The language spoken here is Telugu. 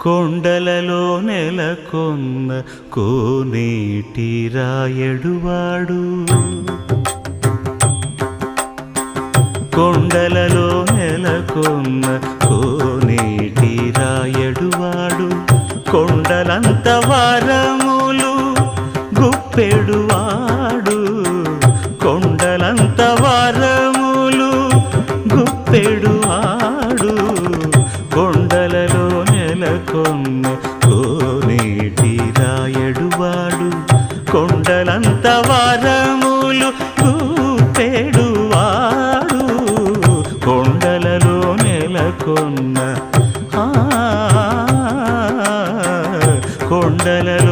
కొండలలో నెలకొన్న కోనేటి రాయడువాడు, కొండలలో నెలకొన్న కోనేటి రాయడువాడు, కొండలంత వరములు గుప్పెడువాడు, కొండలంత వరములు గుప్పెడువాడు, కొండలలో నెలకొన్న కోనేటి రాయడువాడు, కొండలంత వరములు గుప్పెడువాడు, కొండలలో నెలకొన్న కొండలలో